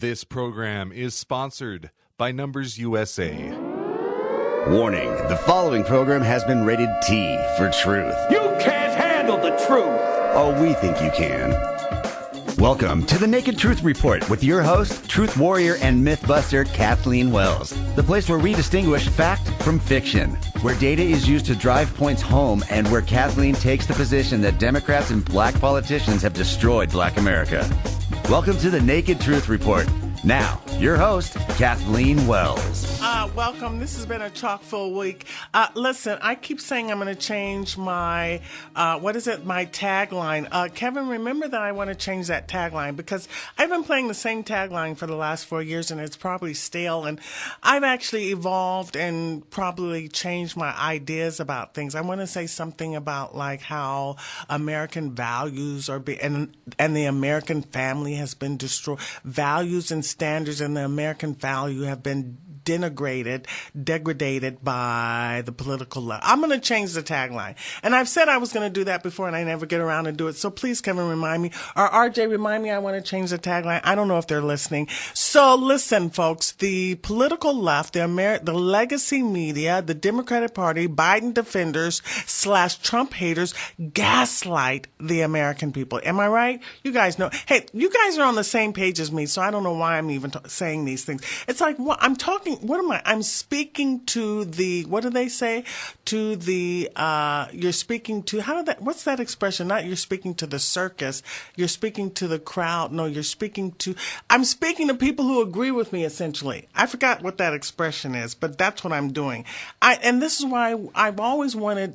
This program is sponsored by Numbers USA. Warning, the following program has been rated T for truth. You can't handle the truth. Oh, we think you can. Welcome to the Naked Truth Report with your host, truth warrior and mythbuster Kathleen Wells. The place where we distinguish fact from fiction, where data is used to drive points home, and where Kathleen takes the position that Democrats and black politicians have destroyed black America. Welcome to the Naked Truth Report. Now, your host, Kathleen Wells. Welcome. This has been a chock-full week. Listen, I keep saying I'm going to change my, my tagline. Kevin, remember that I want to change that tagline because I've been playing the same tagline for the last 4 years and it's probably stale. And I've actually evolved and probably changed my ideas about things. I want to say something about like how American values are and the American family has been destroyed. Values and standards and the American value have been degraded by the political left. I'm going to change the tagline. And I've said I was going to do that before and I never get around to do it. So please, Kevin, remind me. Or RJ, remind me I want to change the tagline. I don't know if they're listening. So listen, folks, the political left, the legacy media, the Democratic Party, Biden defenders / Trump haters gaslight the American people. Am I right? You guys know. Hey, you guys are on the same page as me, so I don't know why I'm even saying these things. It's like, I'm talking. What am I? I'm speaking to the, what do they say? To the, you're speaking to, what's that expression? Not you're speaking to the circus. You're speaking to the crowd. No, I'm speaking to people who agree with me, essentially. I forgot what that expression is, but that's what I'm doing. And this is why I've always wanted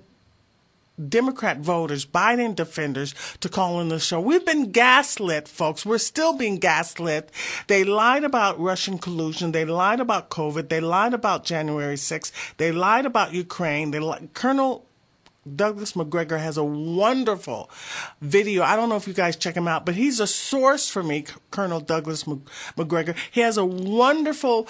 Democrat voters, Biden defenders, to call in the show. We've been gaslit, folks. We're still being gaslit. They lied about Russian collusion. They lied about COVID. They lied about January 6th. They lied about Ukraine. Colonel Douglas McGregor has a wonderful video. I don't know if you guys check him out, but he's a source for me, Colonel Douglas McGregor. He has a wonderful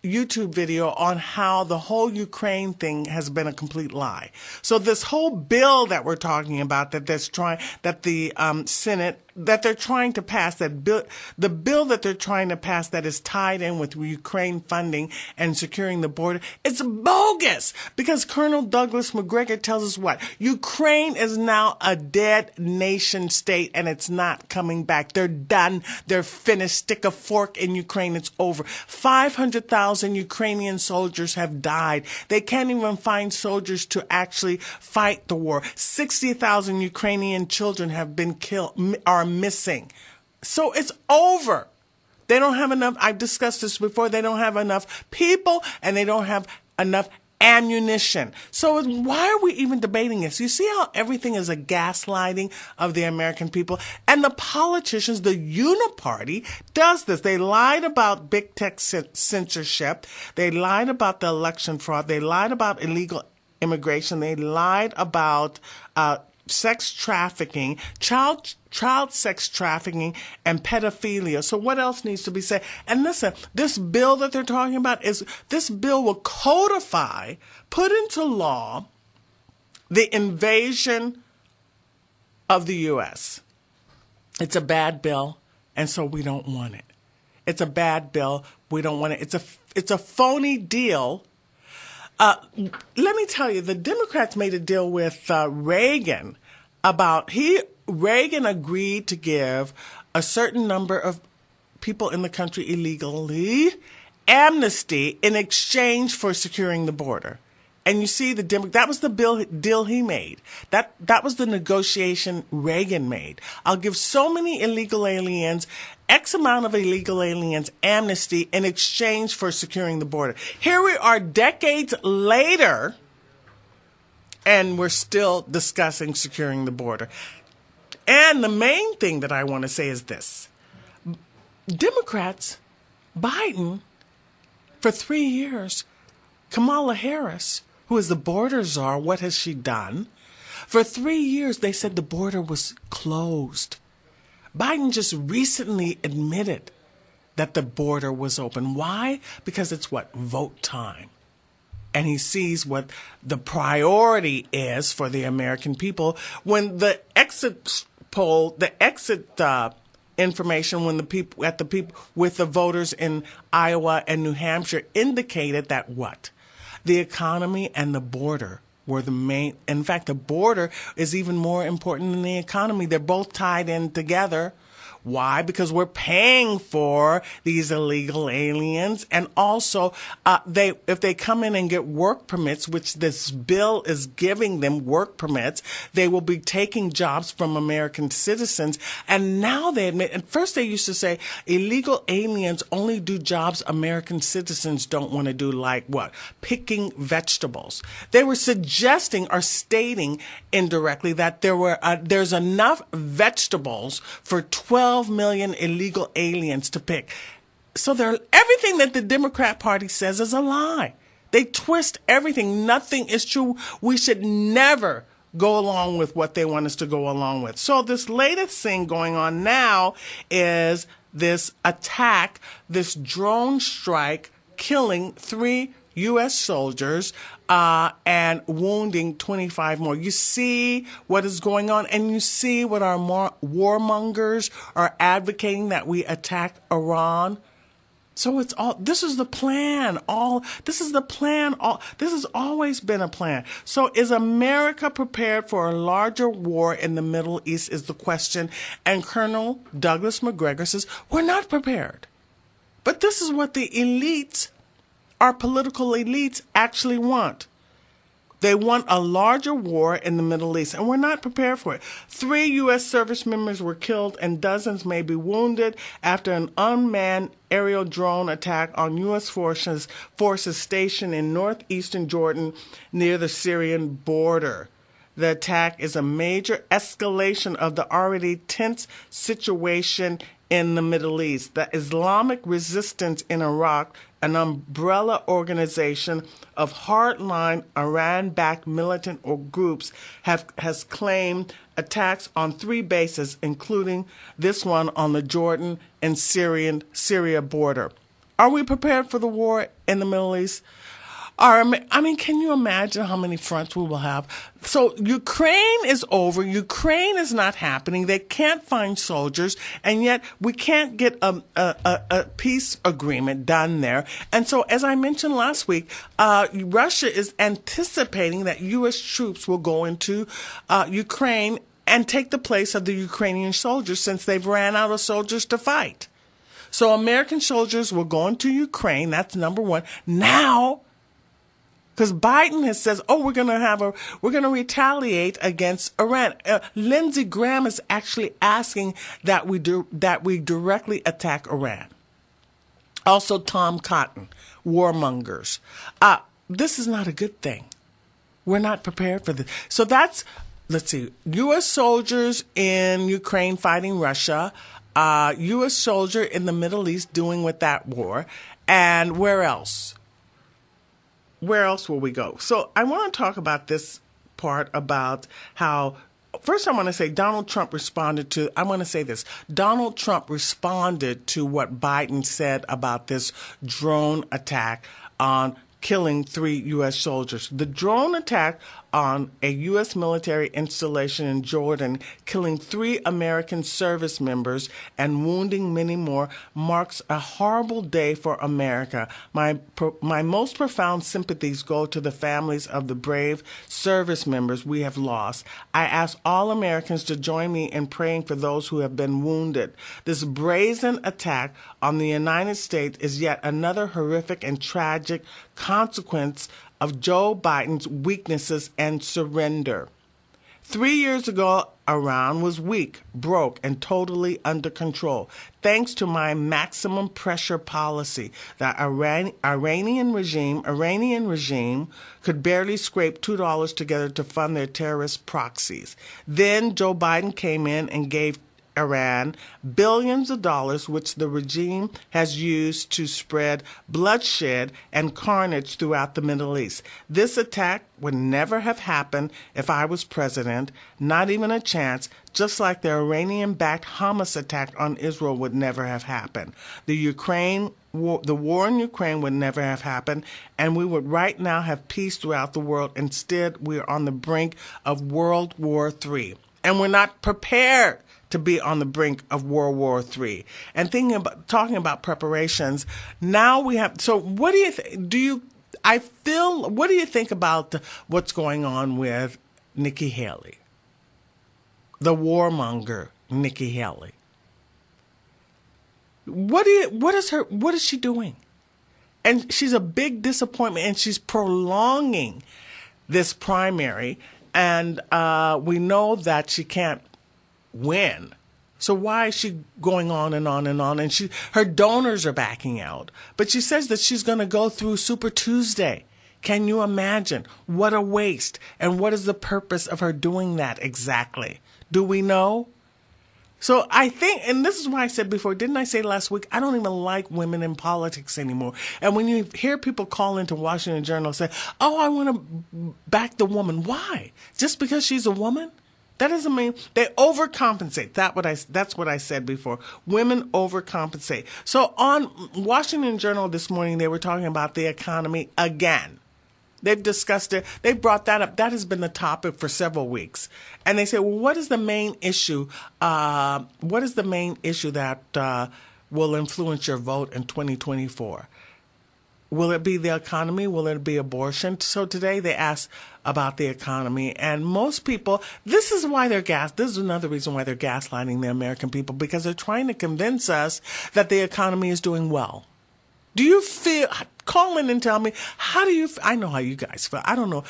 YouTube video on how the whole Ukraine thing has been a complete lie. So this whole bill that we're talking about that the Senate that they're trying to pass, the bill that they're trying to pass that is tied in with Ukraine funding and securing the border, it's bogus because Colonel Douglas McGregor tells us what? Ukraine is now a dead nation state and it's not coming back. They're done. They're finished. Stick a fork in Ukraine. It's over. 500,000 Ukrainian soldiers have died. They can't even find soldiers to actually fight the war. 60,000 Ukrainian children have been killed, are missing. So it's over. They don't have enough. I've discussed this before. They don't have enough people and they don't have enough ammunition. So why are we even debating this? You see how everything is a gaslighting of the American people? And the politicians, the uniparty, does this. They lied about big tech censorship. They lied about the election fraud. They lied about illegal immigration. They lied about sex trafficking, child sex trafficking, and pedophilia. So what else needs to be said? And listen, this bill that they're talking about this bill will codify, put into law, the invasion of the U.S. It's a bad bill, and so we don't want it. It's a bad bill. We don't want it. It's a phony deal. Let me tell you, the Democrats made a deal with Reagan Reagan agreed to give a certain number of people in the country illegally amnesty in exchange for securing the border. And you see, that was the deal he made. That was the negotiation Reagan made. I'll give so many illegal aliens, X amount of illegal aliens amnesty in exchange for securing the border. Here we are decades later, and we're still discussing securing the border. And the main thing that I want to say is this. Democrats, Biden, for 3 years, Kamala Harris, who is the border czar, what has she done? For 3 years, they said the border was closed. Biden just recently admitted that the border was open. Why? Because it's vote time. And he sees what the priority is for the American people. When the exit poll, the exit information when the people with the voters in Iowa and New Hampshire indicated that what? The economy and the border were the main. In fact, the border is even more important than the economy. They're both tied in together. Why? Because we're paying for these illegal aliens, and also if they come in and get work permits, which this bill is giving them work permits, they will be taking jobs from American citizens. And now they admit. At first, they used to say illegal aliens only do jobs American citizens don't want to do, like what? Picking vegetables. They were suggesting or stating indirectly that there's enough vegetables for 12 million illegal aliens to pick. So everything that the Democrat Party says is a lie. They twist everything. Nothing is true. We should never go along with what they want us to go along with. So this latest thing going on now is this attack, this drone strike, killing 3 U.S. soldiers and wounding 25 more. You see what is going on, and you see what our warmongers are advocating, that we attack Iran. So it's all, this is the plan. This has always been a plan. So is America prepared for a larger war in the Middle East is the question. And Colonel Douglas McGregor says, we're not prepared. But this is what the elites, our political elites, actually want. They want a larger war in the Middle East, and we're not prepared for it. 3 U.S. service members were killed and dozens may be wounded after an unmanned aerial drone attack on U.S. forces stationed in northeastern Jordan near the Syrian border. The attack is a major escalation of the already tense situation in the Middle East. The Islamic Resistance in Iraq, an umbrella organization of hardline Iran-backed militant or groups, has claimed attacks on 3 bases, including this one on the Jordan and Syria border. Are we prepared for the war in the Middle East? Can you imagine how many fronts we will have? So Ukraine is over. Ukraine is not happening. They can't find soldiers, and yet we can't get a peace agreement done there. And so, as I mentioned last week, Russia is anticipating that U.S. troops will go into Ukraine and take the place of the Ukrainian soldiers, since they've ran out of soldiers to fight. So American soldiers will go into Ukraine. That's number one. Now, because Biden has says, we're going to retaliate against Iran. Lindsey Graham is actually asking that we directly attack Iran. Also, Tom Cotton, warmongers. This is not a good thing. We're not prepared for this. So let's see, U.S. soldiers in Ukraine fighting Russia, U.S. soldier in the Middle East doing with that war, and where else? Where else will we go? So I want to talk about this part about how, first I want to say Donald Trump responded to what Biden said about this drone attack on killing 3 U.S. soldiers. The drone attack on a U.S. military installation in Jordan, killing 3 American service members and wounding many more, marks a horrible day for America. My most profound sympathies go to the families of the brave service members we have lost. I ask all Americans to join me in praying for those who have been wounded. This brazen attack on the United States is yet another horrific and tragic consequence of Joe Biden's weaknesses and surrender. 3 years ago, Iran was weak, broke, and totally under control. Thanks to my maximum pressure policy, the Iranian regime could barely scrape $2 together to fund their terrorist proxies. Then Joe Biden came in and gave Iran billions of dollars, which the regime has used to spread bloodshed and carnage throughout the Middle East. This attack would never have happened if I was president, not even a chance, just like the Iranian-backed Hamas attack on Israel would never have happened. The war in Ukraine would never have happened, and we would right now have peace throughout the world. Instead, we are on the brink of World War III. And we're not prepared to be on the brink of World War III. And talking about preparations, now we have. So, what do you what do you think about what's going on with Nikki Haley, the warmonger Nikki Haley? What is she doing? And she's a big disappointment, and she's prolonging this primary, and we know that she can't win. So why is she going on and on and on? And her donors are backing out. But she says that she's going to go through Super Tuesday. Can you imagine? What a waste. And what is the purpose of her doing that exactly? Do we know? So I think, and this is why I said before, didn't I say last week, I don't even like women in politics anymore. And when you hear people call into Washington Journal and say, oh, I want to back the woman. Why? Just because she's a woman? That doesn't mean they overcompensate. That's what I said before. Women overcompensate. So on Washington Journal this morning, they were talking about the economy again. They've discussed it. They brought that up. That has been the topic for several weeks. And they say, well, what is the main issue? What is the main issue that will influence your vote in 2024? Will it be the economy? Will it be abortion? So today they asked about the economy, and most people, this is another reason why they're gaslighting the American people, because they're trying to convince us that the economy is doing well. Do you feel, call in and tell me, how do you, I know how you guys feel. I don't know.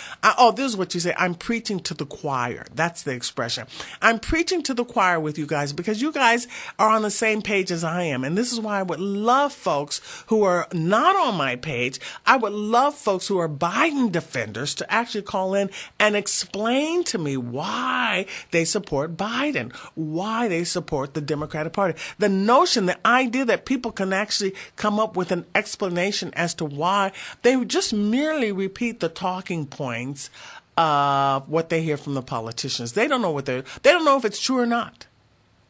This is what you say. I'm preaching to the choir. That's the expression. I'm preaching to the choir with you guys because you guys are on the same page as I am. And this is why I would love folks who are not on my page. I would love folks who are Biden defenders to actually call in and explain to me why they support Biden, why they support the Democratic Party. The notion, the idea that people can actually come up with an explanation as to why they just merely repeat the talking points of what they hear from the politicians. They don't know they don't know if it's true or not.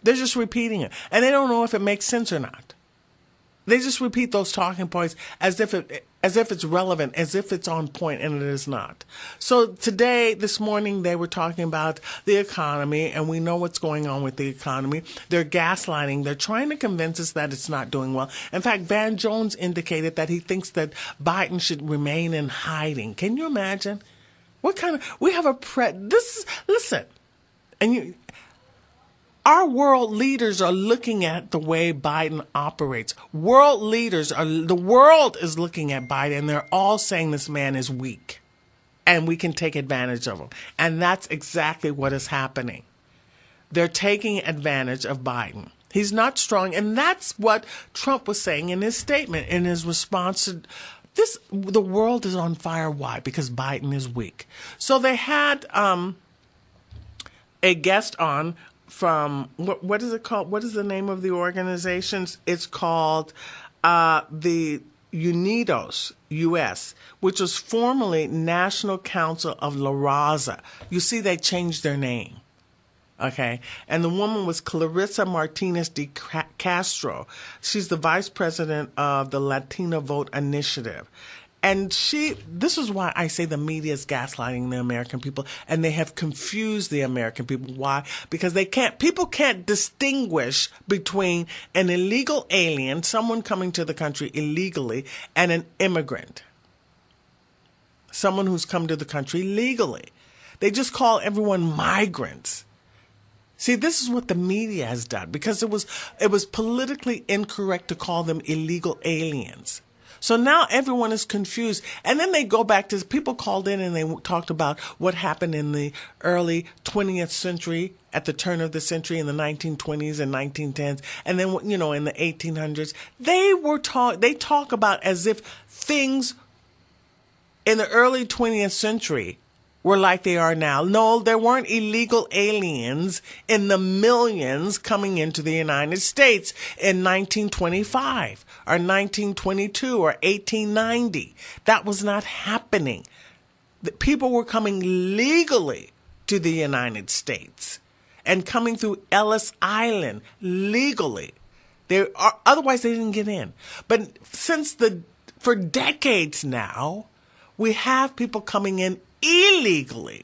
They're just repeating it, and they don't know if it makes sense or not. They just repeat those talking points as if it's relevant, as if it's on point, and it is not. So this morning, they were talking about the economy, and we know what's going on with the economy. They're gaslighting. They're trying to convince us that it's not doing well. In fact, Van Jones indicated that he thinks that Biden should remain in hiding. Can you imagine? We have listen, and our world leaders are looking at the way Biden operates. The world is looking at Biden, and they're all saying this man is weak and we can take advantage of him. And that's exactly what is happening. They're taking advantage of Biden. He's not strong. And that's what Trump was saying in his statement, in his response to this. The world is on fire. Why? Because Biden is weak. So they had a guest on from, what is it called? What is the name of the organization? It's called the UNIDOS, U.S., which was formerly National Council of La Raza. You see, they changed their name. Okay. And the woman was Clarissa Martinez de Castro. She's the vice president of the Latina Vote Initiative. And this is why I say the media is gaslighting the American people, and they have confused the American people. Why? Because people can't distinguish between an illegal alien, someone coming to the country illegally, and an immigrant, someone who's come to the country legally. They just call everyone migrants. See, this is what the media has done, because it was politically incorrect to call them illegal aliens. So now everyone is confused. And then they go back to, people called in and they talked about what happened in the early 20th century, at the turn of the century, in the 1920s and 1910s. And then, in the 1800s, they talk about as if things in the early 20th century were like they are now. No, there weren't illegal aliens in the millions coming into the United States in 1925 or 1922 or 1890. That was not happening. The people were coming legally to the United States and coming through Ellis Island legally. Otherwise, they didn't get in. But for decades now, we have people coming in illegally.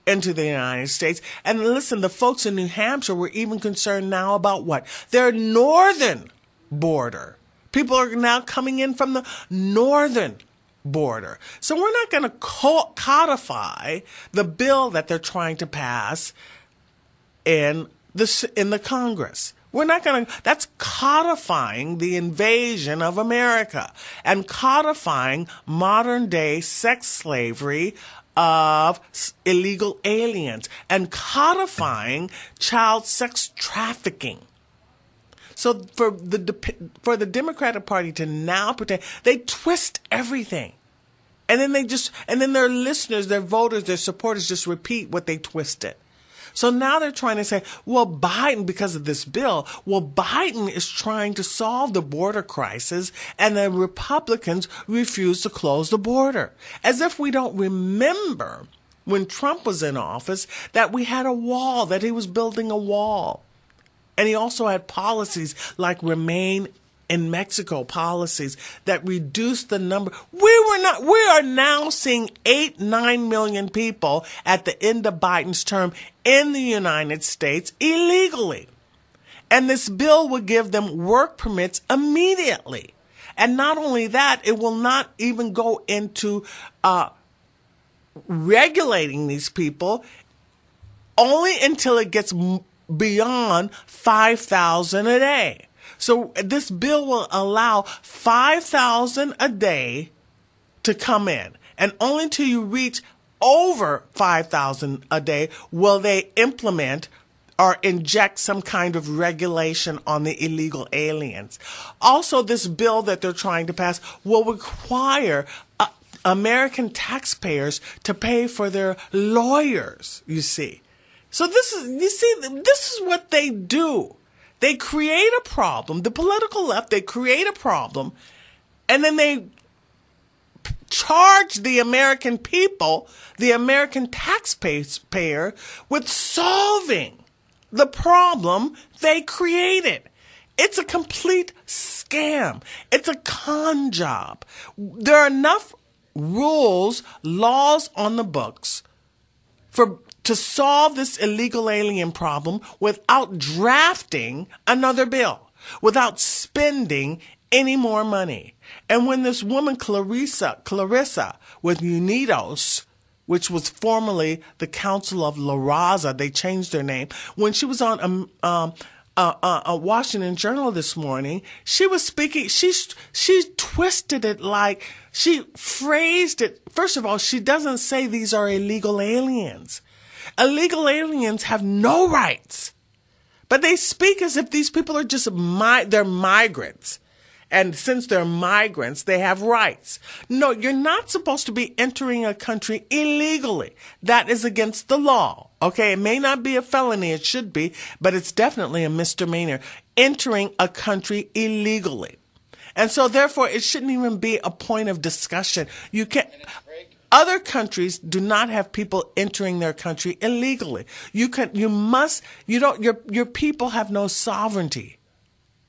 into the United States. And listen, the folks in New Hampshire were even concerned now about what? Their northern border. People are now coming in from the northern border. So we're not going to codify the bill that they're trying to pass in the Congress. We're not going to, that's codifying the invasion of America and codifying modern day sex slavery of illegal aliens and codifying child sex trafficking. So for the Democratic Party to now pretend, they twist everything. And then their listeners, their voters, their supporters just repeat what they twisted. So now they're trying to say, well, Biden, because of this bill, Biden is trying to solve the border crisis and the Republicans refuse to close the border. As if we don't remember when Trump was in office that we had a wall, that he was building a wall. And he also had policies like Remain in Mexico policies that reduced the number. We are now seeing 9 million people at the end of Biden's term in the United States illegally. And this bill would give them work permits immediately. And not only that, it will not even go into regulating these people only until it gets beyond 5,000 a day. So this bill will allow 5,000 a day to come in. And only until you reach over 5,000 a day will they implement or inject some kind of regulation on the illegal aliens. Also, this bill that they're trying to pass will require American taxpayers to pay for their lawyers, you see. So this is what they do. They create a problem. The political left, they create a problem, and then they charge the American people, the American taxpayer, with solving the problem they created. It's a complete scam. It's a con job. There are enough rules, laws on the books to solve this illegal alien problem without drafting another bill, without spending any more money. And when this woman, Clarissa with UNIDOS, which was formerly the Council of La Raza, they changed their name, when she was on a Washington Journal this morning, she was speaking, she twisted it like, she phrased it. First of all, she doesn't say these are illegal aliens. Illegal aliens have no rights, but they speak as if these people are just they're migrants. And since they're migrants, they have rights. No, you're not supposed to be entering a country illegally. That is against the law. Okay, it may not be a felony, it should be, but it's definitely a misdemeanor, entering a country illegally. And so therefore, it shouldn't even be a point of discussion. You can't. Other countries do not have people entering their country illegally. Your people have no sovereignty.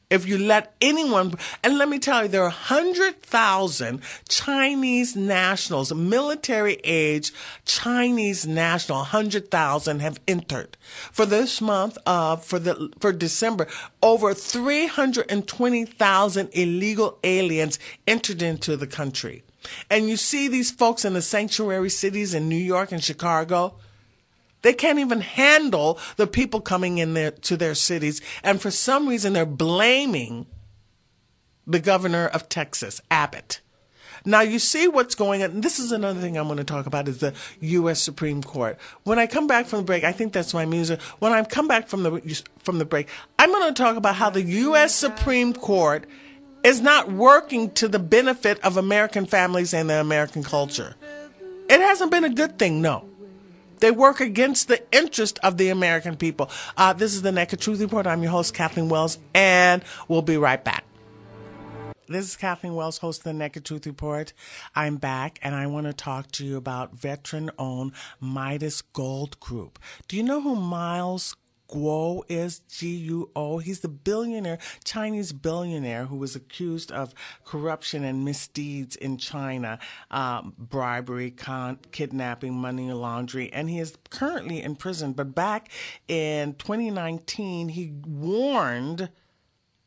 If you let anyone, and let me tell you, there are 100,000 Chinese nationals, military age Chinese national, 100,000 have entered. For this month, for December, over 320,000 illegal aliens entered into the country. And you see these folks in the sanctuary cities in New York and Chicago, they can't even handle the people coming in there to their cities. And for some reason, they're blaming the governor of Texas, Abbott. Now, you see what's going on. This is another thing I'm going to talk about is the U.S. Supreme Court. When I come back from the break, I think that's my music. When I come back from the break, I'm going to talk about how the U.S. Supreme Court is not working to the benefit of American families and the American culture. It hasn't been a good thing, no. They work against the interest of the American people. This is the Naked Truth Report. I'm your host, Kathleen Wells, and we'll be right back. This is Kathleen Wells, host of the Naked Truth Report. I'm back, and I want to talk to you about veteran-owned Midas Gold Group. Do you know who Miles Guo is, Guo. He's the Chinese billionaire who was accused of corruption and misdeeds in China, bribery, kidnapping, money laundering, and he is currently in prison. But back in 2019, he warned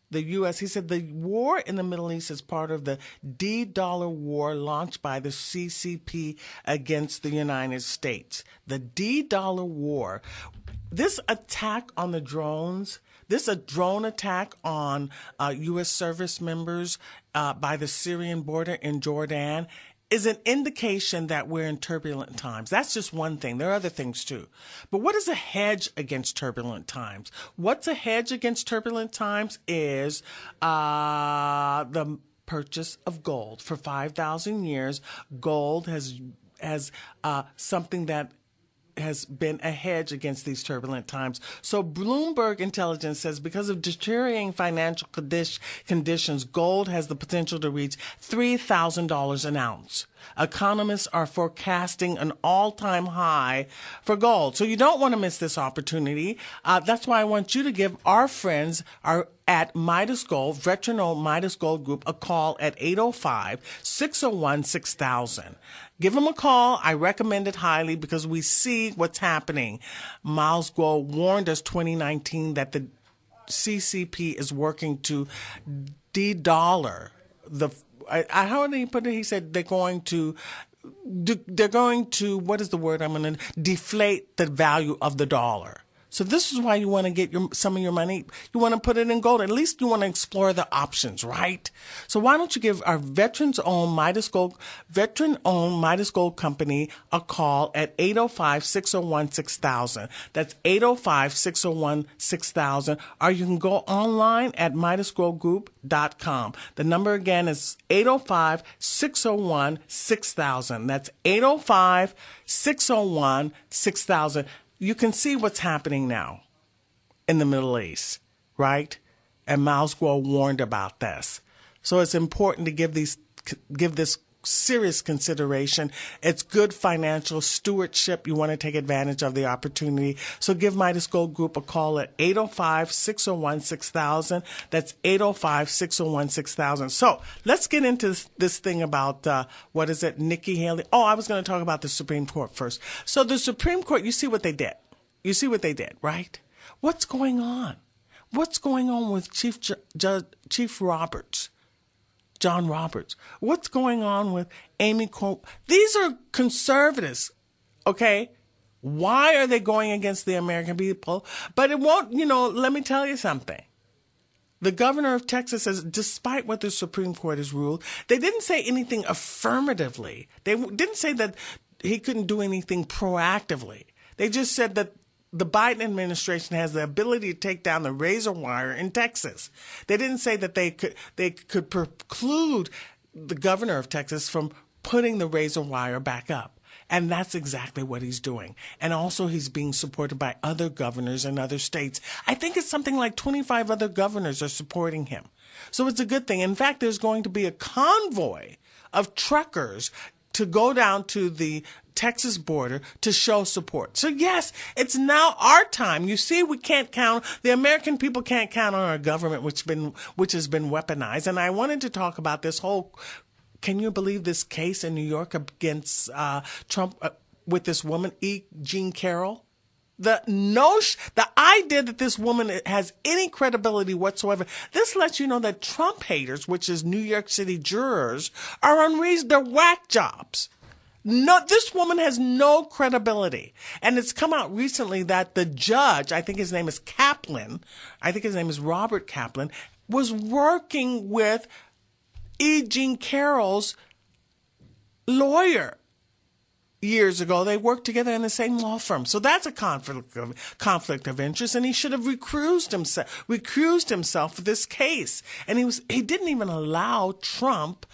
the U.S. He said the war in the Middle East is part of the D-dollar war launched by the CCP against the United States. The D-dollar war. This attack on the drones, a drone attack on U.S. service members by the Syrian border in Jordan, is an indication that we're in turbulent times. That's just one thing. There are other things too. But what is a hedge against turbulent times? What's a hedge against turbulent times is the purchase of gold. For 5,000 years, gold has something that has been a hedge against these turbulent times. So Bloomberg Intelligence says because of deteriorating financial conditions, gold has the potential to reach $3,000 an ounce. Economists are forecasting an all-time high for gold. So you don't want to miss this opportunity. That's why I want you to give our friends at Midas Gold, veteran-owned Midas Gold Group, a call at 805-601-6000. Give them a call. I recommend it highly because we see what's happening. Miles Guo warned us 2019 that the CCP is working to de-dollar the. How did he put it? He said they're going to, what is the word? I'm going to deflate the value of the dollar. So this is why you want to get some of your money. You want to put it in gold. At least you want to explore the options, right? So why don't you give our veteran-owned Midas Gold Company a call at 805-601-6000. That's 805-601-6000. Or you can go online at MidasGoldGroup.com. The number again is 805-601-6000. That's 805-601-6000. You can see what's happening now in the Middle East, right? And Miles Guo warned about this. So it's important to give this serious consideration. It's good financial stewardship. You want to take advantage of the opportunity. So give Midas Gold Group a call at 805-601-6000. That's 805-601-6000. So let's get into this thing about, Nikki Haley. Oh, I was going to talk about the Supreme Court first. So the Supreme Court, you see what they did. You see what they did, right? What's going on? What's going on with Chief Roberts? John Roberts. What's going on with Amy Coney? These are conservatives, okay? Why are they going against the American people? But it won't, let me tell you something. The governor of Texas says, despite what the Supreme Court has ruled, they didn't say anything affirmatively. They didn't say that he couldn't do anything proactively. They just said that the Biden administration has the ability to take down the razor wire in Texas. They didn't say that they could preclude the governor of Texas from putting the razor wire back up. And that's exactly what he's doing. And also he's being supported by other governors in other states. I think it's something like 25 other governors are supporting him. So it's a good thing. In fact, there's going to be a convoy of truckers to go down to the Texas border to show support. So yes, it's now our time. You see, the American people can't count on our government, which has been weaponized. And I wanted to talk about this whole, can you believe this case in New York against Trump with this woman, Jean Carroll? The idea that this woman has any credibility whatsoever, this lets you know that Trump haters, which is New York City jurors, are unreasonable. They're whack jobs. No, this woman has no credibility. And it's come out recently that the judge, I think his name is Robert Kaplan, was working with Jean Carroll's lawyer years ago. They worked together in the same law firm. So that's a conflict of interest, and he should have recused himself for this case. And he didn't even allow Trump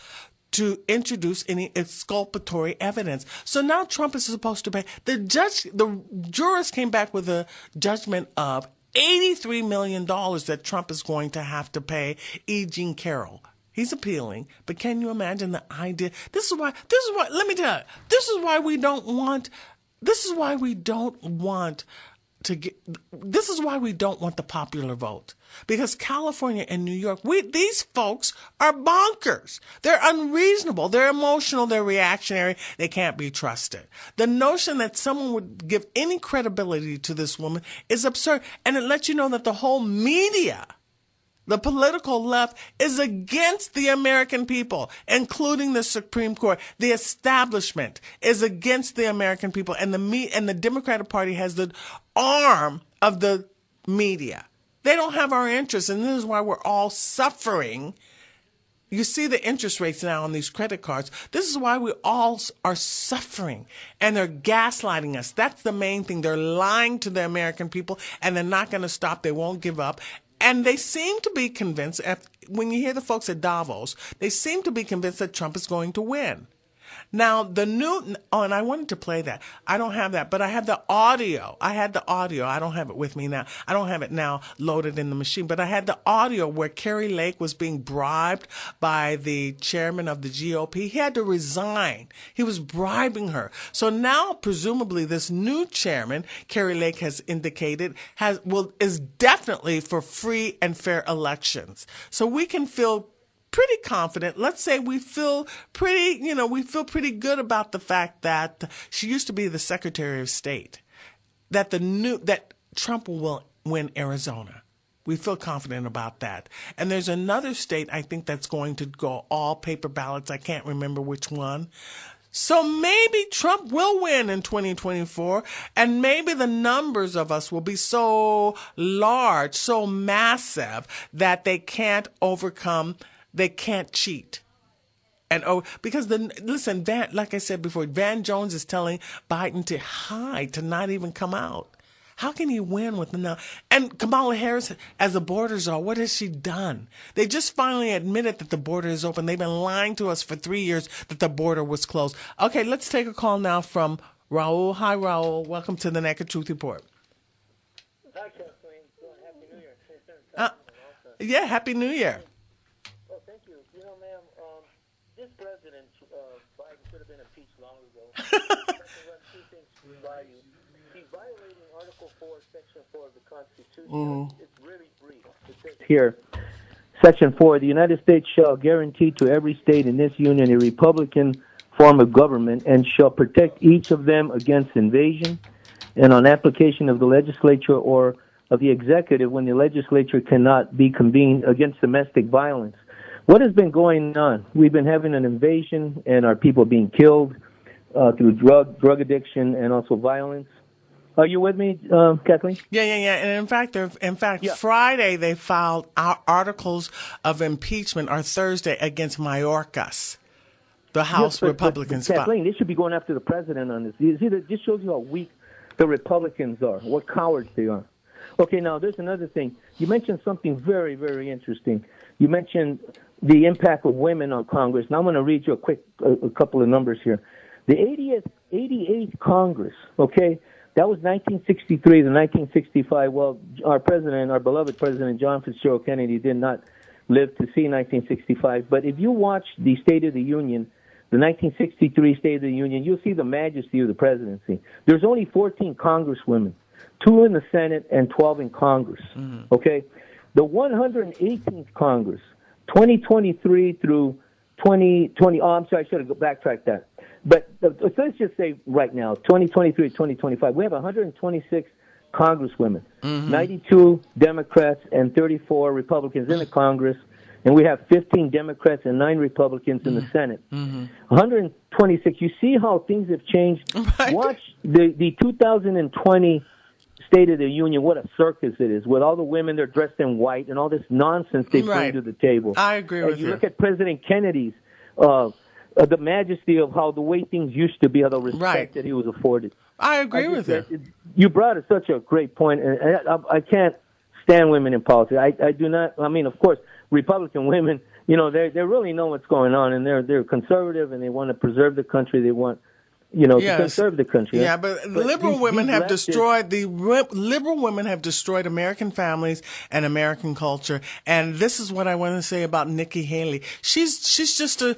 to introduce any exculpatory evidence. So now Trump is supposed to pay. The jurors came back with a judgment of $83 million that Trump is going to have to pay Jean Carroll. He's appealing, but can you imagine the idea? This is why, let me tell you, this is why we don't want to get. This is why we don't want the popular vote. Because California and New York, these folks are bonkers. They're unreasonable. They're emotional. They're reactionary. They can't be trusted. The notion that someone would give any credibility to this woman is absurd. And it lets you know that the whole media, the political left, is against the American people, including the Supreme Court. The establishment is against the American people, and the Democratic Party has the arm of the media. They don't have our interests, and this is why we're all suffering. You see the interest rates now on these credit cards. This is why we all are suffering, and they're gaslighting us. That's the main thing. They're lying to the American people, and they're not going to stop. They won't give up. And they seem to be convinced, when you hear the folks at Davos, they seem to be convinced that Trump is going to win. Now, and I wanted to play that. I don't have that, but I have the audio. I had the audio. I don't have it with me now. I don't have it now loaded in the machine, but I had the audio where Kari Lake was being bribed by the chairman of the GOP. He had to resign. He was bribing her. So now, presumably, this new chairman, Kari Lake has indicated, is definitely for free and fair elections. So we can feel pretty confident. Let's say we feel pretty good about the fact that she used to be the Secretary of State, that Trump will win Arizona. We feel confident about that. And there's another state I think that's going to go all paper ballots. I can't remember which one. So maybe Trump will win in 2024, and maybe the numbers of us will be so large, so massive, that they can't cheat. And because like I said before, Van Jones is telling Biden to hide, to not even come out. How can he win with and Kamala Harris, as the borders are, what has she done? They just finally admitted that the border is open. They've been lying to us for 3 years that the border was closed. Okay, let's take a call now from Raul. Hi, Raul. Welcome to the Naked Truth Report. Hi, Kathleen. Happy New Year. Yeah, Happy New Year. Well, thank you. You know, ma'am, this president, Biden, should have been impeached long ago. Two things by you. He's violating Article 4, Section 4 of the Constitution. Mm-hmm. It's really brief. It says here, Section 4, the United States shall guarantee to every state in this union a Republican form of government and shall protect each of them against invasion and on application of the legislature or of the executive when the legislature cannot be convened against domestic violence. What has been going on? We've been having an invasion and our people being killed through drug addiction and also violence. Are you with me, Kathleen? Yeah. And in fact, Friday they filed articles of impeachment, or Thursday, against Mayorkas, the House Republicans. But Kathleen, they should be going after the president on this. You see, that just shows you how weak the Republicans are, what cowards they are. Okay, now there's another thing. You mentioned something very, very interesting. You mentioned the impact of women on Congress. Now I'm going to read you a couple of numbers here. The 88th Congress, okay, that was 1963 to 1965. Well, our beloved President John Fitzgerald Kennedy did not live to see 1965. But if you watch the State of the Union, the 1963 State of the Union, you'll see the majesty of the presidency. There's only 14 congresswomen, 2 in the Senate and 12 in Congress, okay? The 118th Congress, 2023 through 2020, I'm sorry, I should have backtracked that. But let's just say right now, 2023 to 2025, we have 126 congresswomen, 92 Democrats and 34 Republicans in the Congress, and we have 15 Democrats and 9 Republicans in the Senate. 126. You see how things have changed? Right. Watch the 2020 State of the Union, what a circus it is, with all the women, they're dressed in white, and all this nonsense they bring to the table. I agree with you. You look at President Kennedy's, the majesty of how the way things used to be, how the respect that he was afforded. I agree with you. You brought such a great point, and I can't stand women in politics. I do not. I mean, of course, Republican women, you know, they really know what's going on, and they're conservative, and they want to preserve the country. They want, you know, to conserve the country. Yeah, but liberal women have destroyed liberal women have destroyed American families and American culture. And this is what I want to say about Nikki Haley. She's just a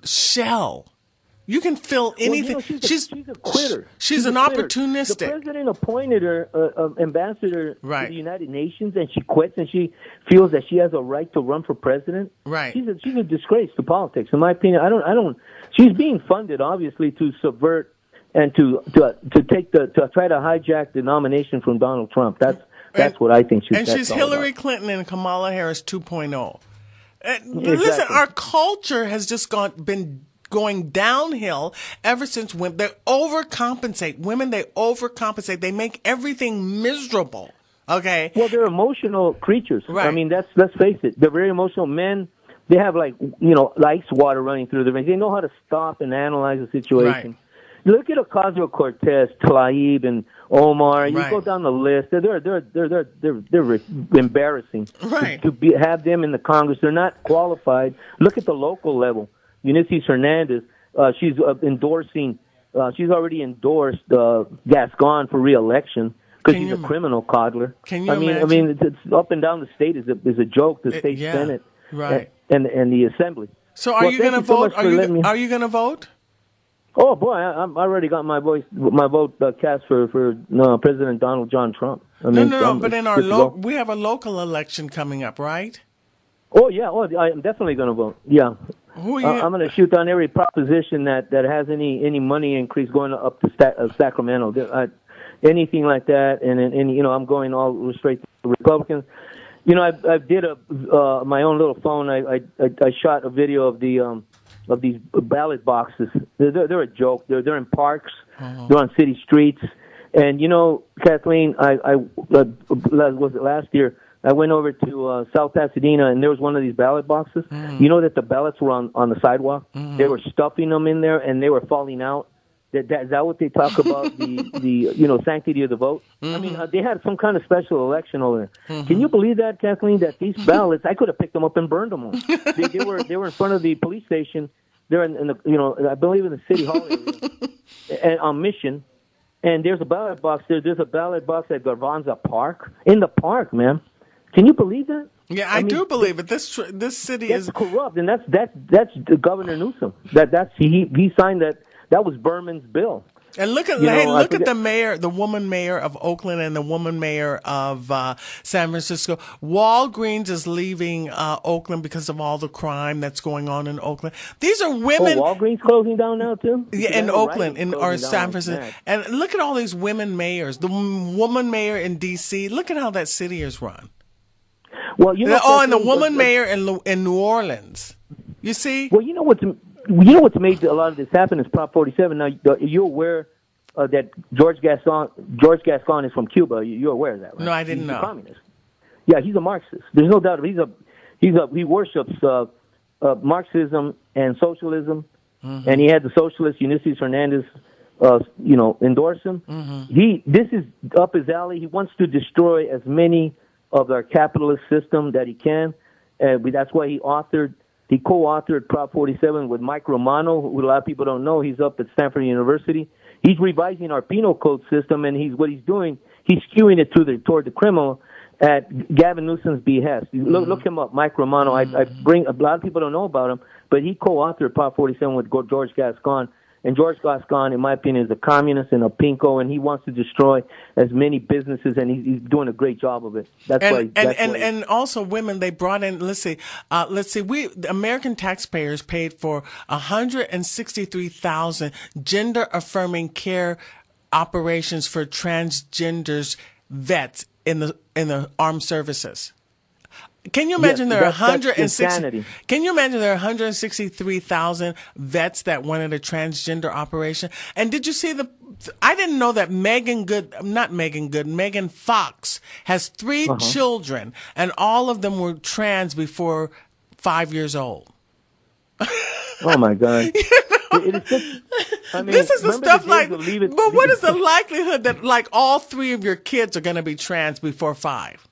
shell. You can fill anything. Well, she's a quitter. She's an a quitter. opportunistic. The president appointed her ambassador to the United Nations, and she quits, and she feels that she has a right to run for president. Right. She's a disgrace to politics, in my opinion. I don't. She's being funded, obviously, to subvert and to try to hijack the nomination from Donald Trump. That's what I think she's. And she's Hillary Clinton and Kamala Harris 2.0. Listen, our culture has just been going downhill ever since women. They overcompensate. Women, they overcompensate. They make everything miserable. Okay. Well, they're emotional creatures. Right. I mean, let's face it. They're very emotional. Men, they have like ice water running through their veins. They know how to stop and analyze the situation. Right. Look at Ocasio-Cortez, Tlaib, and Omar. You go down the list. They're embarrassing. Right. To have them in the Congress. They're not qualified. Look at the local level. Ulysses Hernandez. She's endorsing. She's already endorsed Gascon for re-election because he's a criminal coddler. Can you imagine? I mean, it's up and down the state is a joke. The state Senate, right, and the Assembly. So, are you going to vote? Are you going to vote? Oh boy, I already got my vote cast for President Donald John Trump. No. But in we have a local election coming up, right? Oh yeah. Oh, I'm definitely going to vote. Yeah. Who are you? I'm going to shoot down every proposition that has any money increase going up to Sacramento. Anything like that, and I'm going all straight to the Republicans. I did my own little phone. I shot a video of these ballot boxes. They're a joke. They're in parks. They're on city streets. And Kathleen, I was it last year? I went over to South Pasadena, and there was one of these ballot boxes. You know that the ballots were on the sidewalk. They were stuffing them in there, and they were falling out. Is that what they talk about, the sanctity of the vote? I mean, they had some kind of special election over there. Can you believe that, Kathleen, that these ballots, I could have picked them up and burned them all. They were in front of the police station. They're in the, I believe in the city hall area, and on Mission. And there's a ballot box there. There's a ballot box at Garvanza Park. In the park, man. Can you believe that? Yeah, I do believe it. This city is corrupt, and that's Governor Newsom. He signed that. That was Berman's bill. And look at the mayor, the woman mayor of Oakland and the woman mayor of San Francisco. Walgreens is leaving Oakland because of all the crime that's going on in Oakland. These are women. Oh, Walgreens closing down now too? Yeah, in Oakland or San Francisco. And look at all these women mayors. The woman mayor in D.C. Look at how that city is run. Well, and the woman mayor in New Orleans. You see? Well, you know what's made a lot of this happen is Prop 47. Now, you're aware that George Gascon is from Cuba. You're aware of that, right? No, I didn't he's know. A communist. Yeah, he's a Marxist. There's no doubt. He worships Marxism and socialism, and he had the socialist Ulysses Hernandez, endorse him. This is up his alley. He wants to destroy as many of our capitalist system that he can. That's why he co-authored Prop 47 with Mike Romano, who a lot of people don't know. He's up at Stanford University. He's revising our penal code system, and he's skewing it toward the criminal at Gavin Newsom's behest. Look him up, Mike Romano. I bring a lot of people don't know about him, but he co-authored Prop 47 with George Gascon. And George Gascon, in my opinion, is a communist and a pinko, and he wants to destroy as many businesses, and he's doing a great job of it. And also women, they brought in. Let's see, the American taxpayers paid for 163,000 gender-affirming care operations for transgenders vets in the armed services. Can you imagine there are 160? Can you imagine there are 163,000 vets that wanted a transgender operation? And did you see I didn't know that Megan Fox has 3 children, and all of them were trans before 5 years old. Oh my God! This is the stuff but what is the likelihood that all 3 of your kids are going to be trans before 5?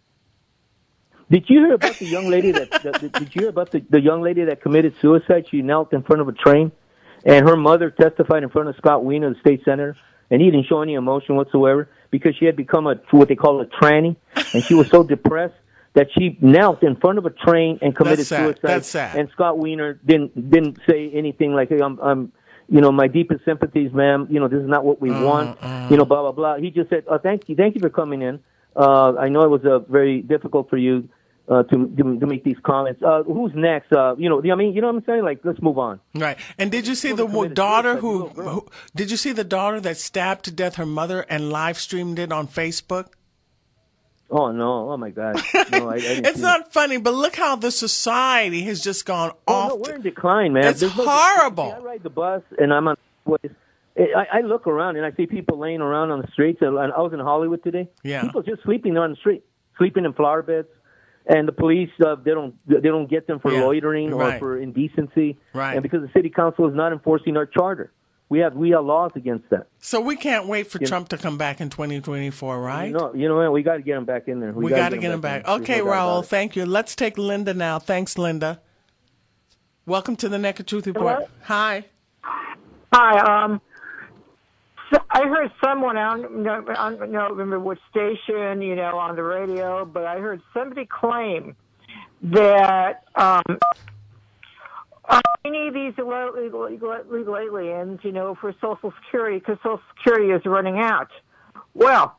Did you hear about the young lady did you hear about the young lady that committed suicide? She knelt in front of a train, and her mother testified in front of Scott Wiener, the state senator, and he didn't show any emotion whatsoever because she had become what they call a tranny, and she was so depressed that she knelt in front of a train and committed suicide. That's sad. And Scott Wiener didn't say anything like, "Hey, I'm my deepest sympathies, ma'am. This is not what we want. Blah, blah, blah. He just said, thank you for coming in. I know it was very difficult for you to make these comments. Who's next? You know what I'm saying? Like, let's move on. Right. And did you see the daughter did you see the daughter that stabbed to death her mother and live streamed it on Facebook? Oh, no. Oh, my God. No, I didn't It's see not funny, but look how the society has just gone off. No, we're in decline, man. It's horrible. I ride the bus, and I'm on I look around, and I see people laying around on the streets. And I was in Hollywood today. Yeah. People just sleeping there on the street, sleeping in flower beds. And the police, they don't get them for loitering or for indecency. Right. And because the city council is not enforcing our charter. We have laws against that. So we can't wait for Trump to come back in 2024, right? You know what? We got to get him back in there. We got to get him back. Okay, Raul, thank you. Let's take Linda now. Thanks, Linda. Welcome to the Naked Truth Report. Hello? Hi. Hi. So I heard someone, I don't remember which station, on the radio, but I heard somebody claim that we need these illegal aliens, for Social Security because Social Security is running out. Well,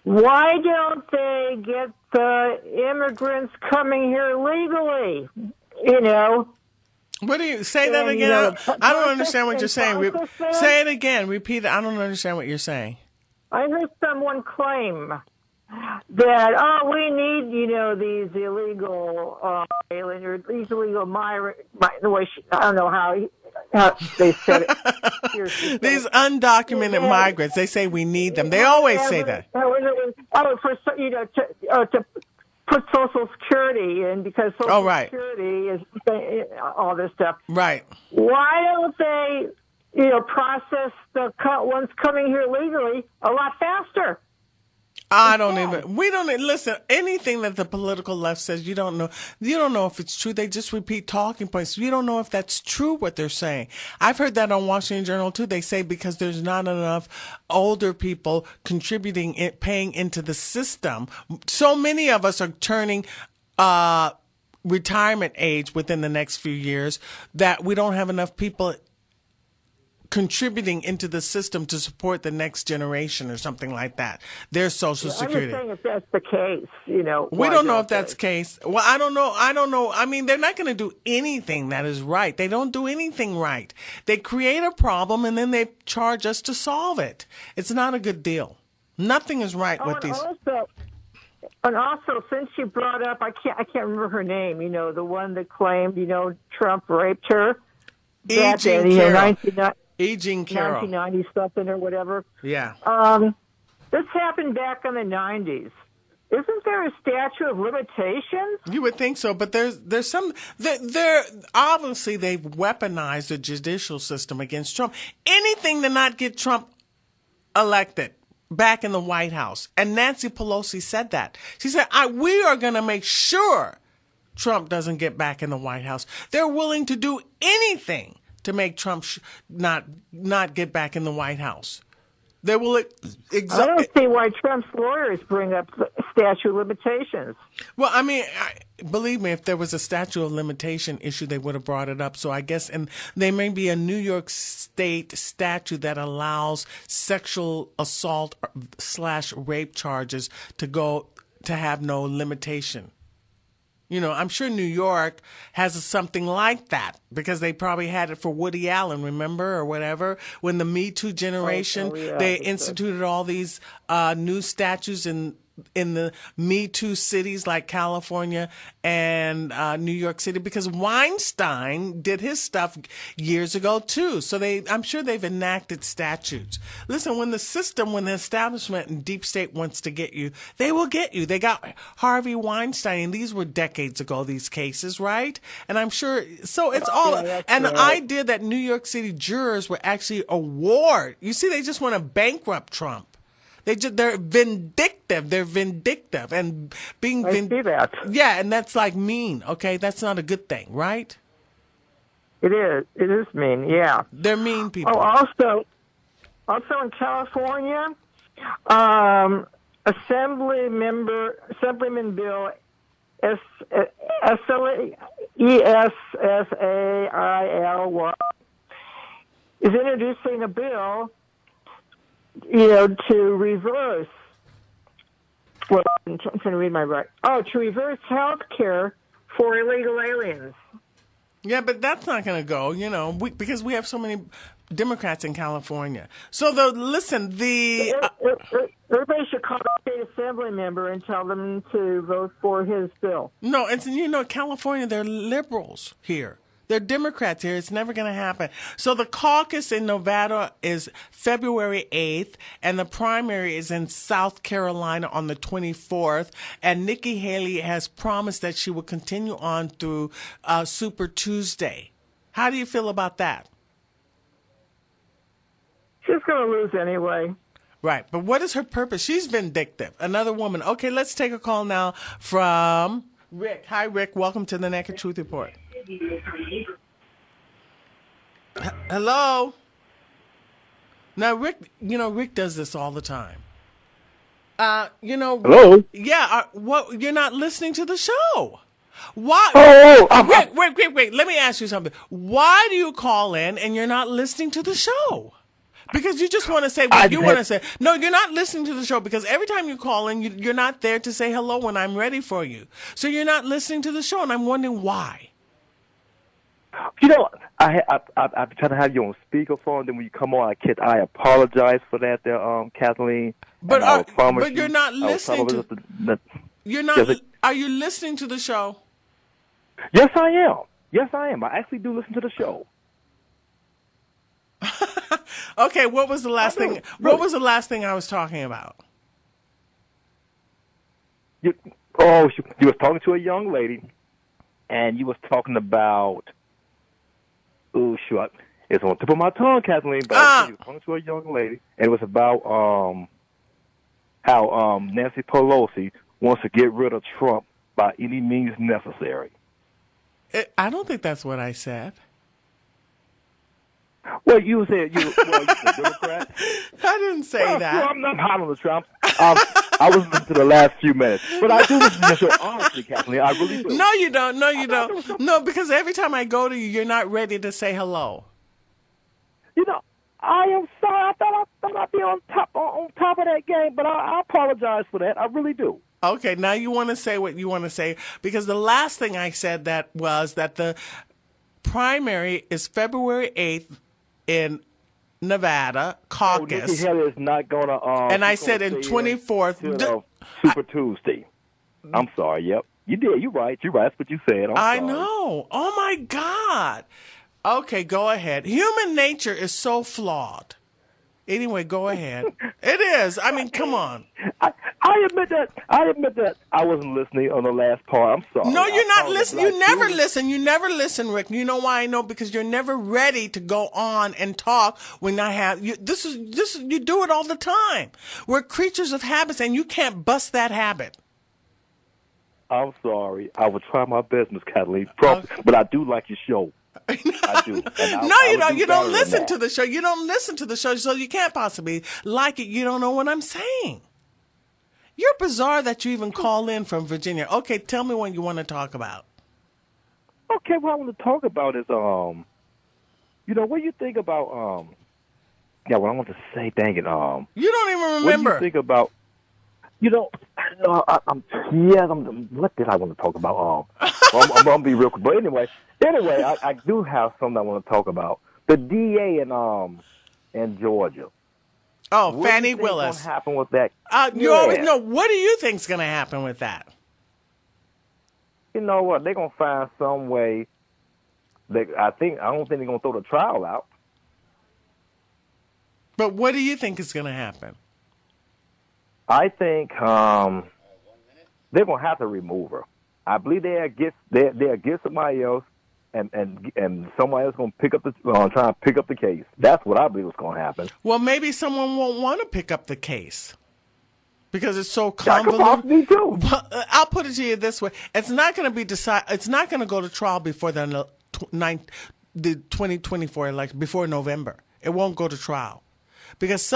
why don't they get the immigrants coming here legally? What do you say that again? I don't understand what you're saying. Say it again. Repeat it. I don't understand what you're saying. I heard someone claim that we need these illegal aliens or these illegal migrants. The way I don't know how they said it. These undocumented migrants. They say we need them. They always say that. To put Social Security in because Social Security is all this stuff. Right. Why don't they, process the ones coming here legally a lot faster? We don't listen, anything that the political left says, you don't know if it's true. They just repeat talking points. You don't know if that's true what they're saying. I've heard that on Washington Journal too. They say because there's not enough older people contributing, paying into the system. So many of us are turning, retirement age within the next few years that we don't have enough people contributing into the system to support the next generation or something like that. Their Social Security. I'm just saying if that's the case, we don't know if that's the case. Well, I don't know. I mean, they're not going to do anything that is right. They don't do anything right. They create a problem and then they charge us to solve it. It's not a good deal. Nothing is right with these. And also, since you brought up, I can't remember her name. The one that claimed, Trump raped her. E. Jean Carroll. E. Jean Carroll. 1990 something or whatever. Yeah. This happened back in the 90s. Isn't there a statute of limitations? You would think so, but there's some. They're obviously they've weaponized the judicial system against Trump. Anything to not get Trump elected back in the White House. And Nancy Pelosi said that. She said, we are going to make sure Trump doesn't get back in the White House. They're willing to do anything to make Trump not get back in the White House. They will. I don't see why Trump's lawyers bring up statute of limitations. Well, I mean, believe me, if there was a statute of limitation issue, they would have brought it up. So I guess, and there may be a New York State statute that allows sexual assault / rape charges to have no limitation. I'm sure New York has something like that because they probably had it for Woody Allen, remember, or whatever. When the Me Too generation, they instituted all these new statutes in the Me Too cities like California and New York City because Weinstein did his stuff years ago too. So I'm sure they've enacted statutes. Listen, when the establishment and deep state wants to get you, they will get you. They got Harvey Weinstein, and these were decades ago, these cases, right? And I'm sure, so it's all, and the idea that New York City jurors were actually award. You see, they just want to bankrupt Trump. They're vindictive. They're vindictive and being. I see that. Yeah, and that's like mean. Okay, that's not a good thing, right? It is. It is mean. Yeah. They're mean people. Oh, also in California, Assemblyman Bill ESSAIL is introducing a bill, to reverse. Well, I'm trying to read my right. Oh, to reverse health care for illegal aliens. Yeah, but that's not going to go, because we have so many Democrats in California. So, Everybody should call the state assembly member and tell them to vote for his bill. No, it's California, they're liberals here. They're Democrats here. It's never going to happen. So the caucus in Nevada is February 8th, and the primary is in South Carolina on the 24th. And Nikki Haley has promised that she will continue on through Super Tuesday. How do you feel about that? She's going to lose anyway. Right, but what is her purpose? She's vindictive. Another woman. Okay, let's take a call now from Rick. Hi, Rick. Welcome to the Naked Truth Report. Hello? Now, Rick does this all the time. Hello? Yeah, you're not listening to the show. Why? Wait. Let me ask you something. Why do you call in and you're not listening to the show? Because you just want to say what you want to say. No, you're not listening to the show because every time you call in, you're not there to say hello when I'm ready for you. So you're not listening to the show, and I'm wondering why. I've been trying to have you on speakerphone. Then when you come on, I apologize for that, there, Kathleen. But you're not listening to. You're not. Are you listening to the show? Yes, I am. I actually do listen to the show. Okay, what was the last thing? What was the last thing I was talking about? You was talking to a young lady, and you was talking about. Oh, shoot. It's on the tip of my tongue, Kathleen, but you was talking to a young lady, and it was about how Nancy Pelosi wants to get rid of Trump by any means necessary. I don't think that's what I said. Well, you said you're a Democrat. I didn't say that. Well, I'm not hot on the Trump. I was listening to the last few minutes, but I do listen to the show honestly, Kathleen. I really do. No, you don't. No, you don't. No, because every time I go to you, you're not ready to say hello. I am sorry. I thought I'd be on top of that game, but I apologize for that. I really do. Okay, now you want to say what you want to say because the last thing I said was that the primary is February 8th in Nevada caucus. Nikki Haley is not going to. And I said in 24th. Super Tuesday. I'm sorry. Yep, you did. You're right. That's what you said. I know. Oh my God. Okay, go ahead. Human nature is so flawed. Anyway, go ahead. It is. I mean, come on. I admit that I wasn't listening on the last part. I'm sorry. No, you're not listening. You never listen. You never listen, Rick. You know why I know? Because you're never ready to go on and talk when I have you. This is you do it all the time. We're creatures of habits, and you can't bust that habit. I'm sorry. I will try my best, Miss Kathleen. But I do like your show. I do. No, you don't. You don't listen to the show. You don't listen to the show, so you can't possibly like it. You don't know what I'm saying. You're bizarre that you even call in from Virginia. Okay, tell me what you want to talk about. Okay, what I want to talk about is, what do you think about, what I want to say, dang it, you don't even remember. What do you think about, what did I want to talk about? I'm going to be real quick. But anyway, I do have something I want to talk about. The DA in Georgia. Oh, Fannie Willis. What's going to happen with that? You always know. What do you think's going to happen with that? You know what? They're going to find some way. I don't think they're going to throw the trial out. But what do you think is going to happen? I think they're going to have to remove her. I believe they'll get somebody else, and somebody else going to try and pick up the case. That's what I believe is going to happen. Well, maybe someone won't want to pick up the case because it's so convoluted. That could possibly too. But I'll put it to you this way: it's not going to be decided. It's not going to go to trial before the 2024 election, before November. It won't go to trial. because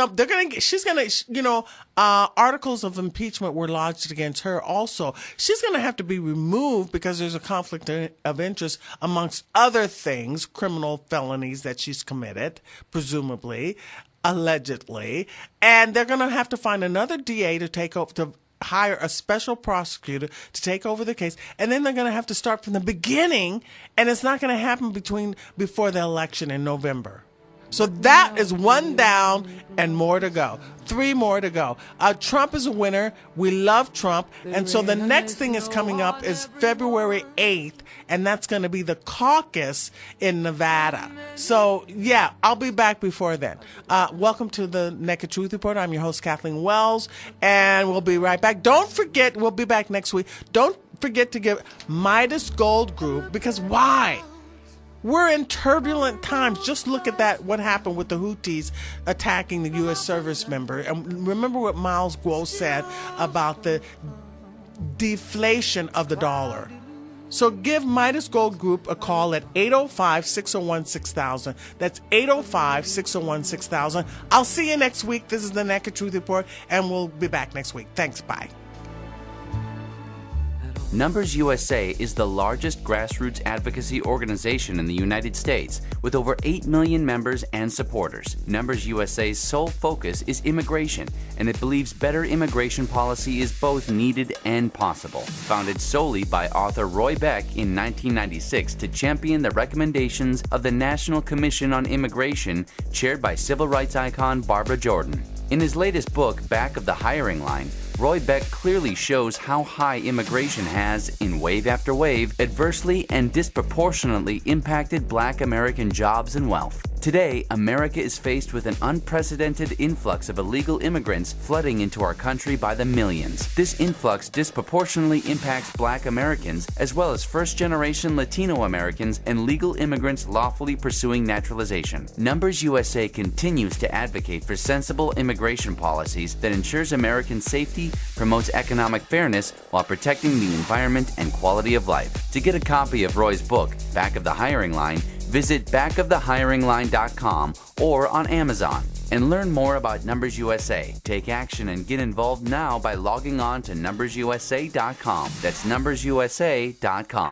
articles of impeachment were lodged against her also. She's going to have to be removed because there's a conflict of interest amongst other things, criminal felonies that she's committed, presumably, allegedly, and they're going to have to find another DA to take over, to hire a special prosecutor to take over the case, and then they're going to have to start from the beginning, and it's not going to happen before the election in November. So that is one down and more to go. 3 more to go. Trump is a winner. We love Trump. And so the next thing is coming up is February 8th, and that's going to be the caucus in Nevada. So, yeah, I'll be back before then. Welcome to the Naked Truth Report. I'm your host, Kathleen Wells, and we'll be right back. Don't forget, we'll be back next week. Don't forget to give Midas Gold Group, because why? We're in turbulent times. Just look at that, what happened with the Houthis attacking the U.S. service member. And remember what Miles Guo said about the deflation of the dollar. So give Midas Gold Group a call at 805-601-6000. That's 805-601-6000. I'll see you next week. This is the Naked Truth Report, and we'll be back next week. Thanks. Bye. Numbers USA is the largest grassroots advocacy organization in the United States, with over 8 million members and supporters. Numbers USA's sole focus is immigration, and it believes better immigration policy is both needed and possible. Founded solely by author Roy Beck in 1996 to champion the recommendations of the National Commission on Immigration, chaired by civil rights icon Barbara Jordan. In his latest book, Back of the Hiring Line, Roy Beck clearly shows how high immigration has, in wave after wave, adversely and disproportionately impacted Black American jobs and wealth. Today, America is faced with an unprecedented influx of illegal immigrants flooding into our country by the millions. This influx disproportionately impacts Black Americans, as well as first-generation Latino Americans and legal immigrants lawfully pursuing naturalization. Numbers USA continues to advocate for sensible immigration policies that ensures American safety, promotes economic fairness, while protecting the environment and quality of life. To get a copy of Roy's book, Back of the Hiring Line, visit backofthehiringline.com or on Amazon and learn more about Numbers USA. Take action and get involved now by logging on to numbersusa.com. That's numbersusa.com.